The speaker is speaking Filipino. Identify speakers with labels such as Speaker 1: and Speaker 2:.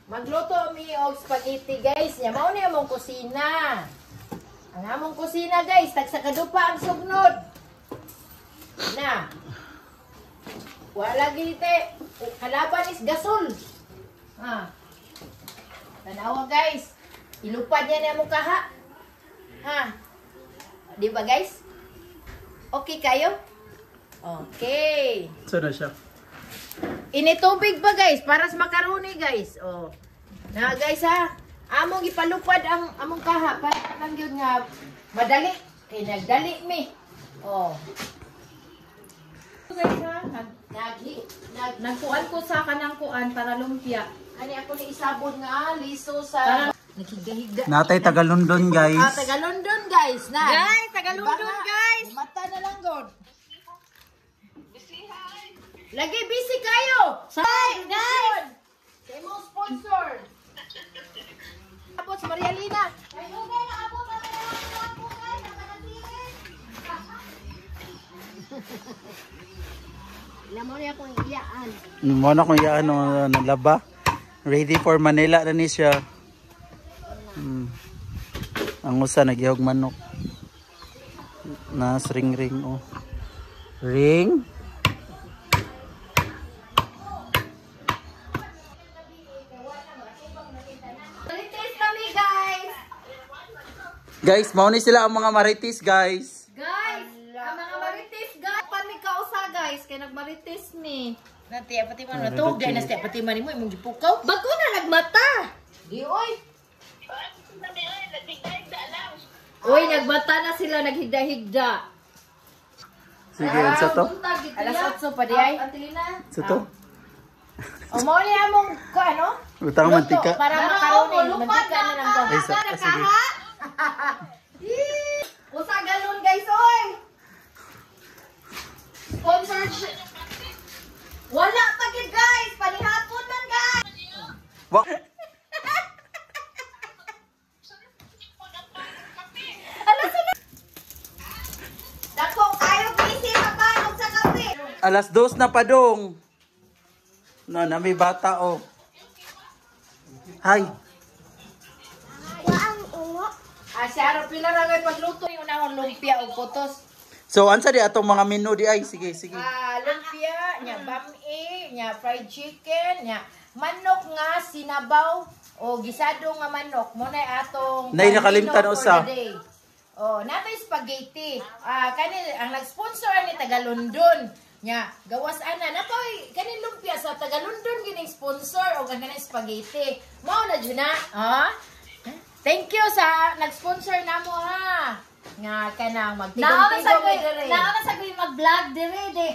Speaker 1: Magluto mi og spaghetti guys. Nya mao ni among kusina. Ang among kusina guys, tag sa kadupa ang sugnod. Na. Wala gite. Kalaban is gasol. Ha. Tanawa guys. Ilupad niya na among kaha. Ha. Di ba guys? Okay kayo? Okay.
Speaker 2: So na siya.
Speaker 1: Initubig ba guys? Para sa makaroni guys. Oh. Na guys ha. Among ipalupad ang among kaha. Para lang yun nga madali. Kaya nagdali mi. Oh. Guys ha.
Speaker 3: Nagkuan ko sa kanang kuan para lumpia.
Speaker 1: Ani ako ni isabon nga liso sa nakigahigda.
Speaker 2: Natay taga London guys.
Speaker 1: Taga London guys na.
Speaker 3: Guys, taga London guys.
Speaker 1: Mata na lang god. Lagi busy kayo.
Speaker 3: Hi guys.
Speaker 1: Sa imong sponsor. Abot sa Maria Lina. Lamo niya akong iyaan.
Speaker 2: Mo na kung yaan ng laba. Ready for Manila na ni siya. Ang usa nagyahog manok. Nas ring oh. Ring.
Speaker 1: Marites kami guys.
Speaker 2: Guys, mao ni sila ang mga marites guys.
Speaker 3: Guys, ang mga marites guys. Pani ka usa guys, kay nagmarites mi.
Speaker 1: Nanti pati man natug dai na step pati man mo imong gipukaw.
Speaker 3: Bago na nagmata.
Speaker 1: Di oy.
Speaker 3: Uy, nagbata na sila, naghigda-higda.
Speaker 2: Sige, sa to.
Speaker 1: Alas 8 pa di ay.
Speaker 3: Antilina.
Speaker 2: Sa to.
Speaker 1: O mo ni among ko ano?
Speaker 2: Utang mantika.
Speaker 1: Para makaroni, mantika na lang daw.
Speaker 2: Ay, sige.
Speaker 3: Usa galon guys, oy. Sponsorship. Wala pa gid guys, panihapon man guys.
Speaker 2: Wa.
Speaker 3: Dako kayo busy mapanog sa kape.
Speaker 2: Alas 2 na pa dong. No, na may bata oh. Hi.
Speaker 1: Siya ro pila ra gay pagluto yung unahon lumpia o putos.
Speaker 2: So, ansa di atong mga menu di ay? Sige.
Speaker 1: Lumpia, nya bami, nya fried chicken, nya manok nga sinabaw o gisado nga manok. Mo na atong
Speaker 2: Nay nakalimtan usa.
Speaker 1: Oh, natay spaghetti. Kani ang nag-sponsor ni taga London. Nya, gawas ana natoy kani lumpia sa taga London gining sponsor o kanang spaghetti. Mao na jud na. Thank you sa nag-sponsor namo ha. Nga kanang magtigom-tigom dire.
Speaker 3: Naama sa mag-vlog dire de.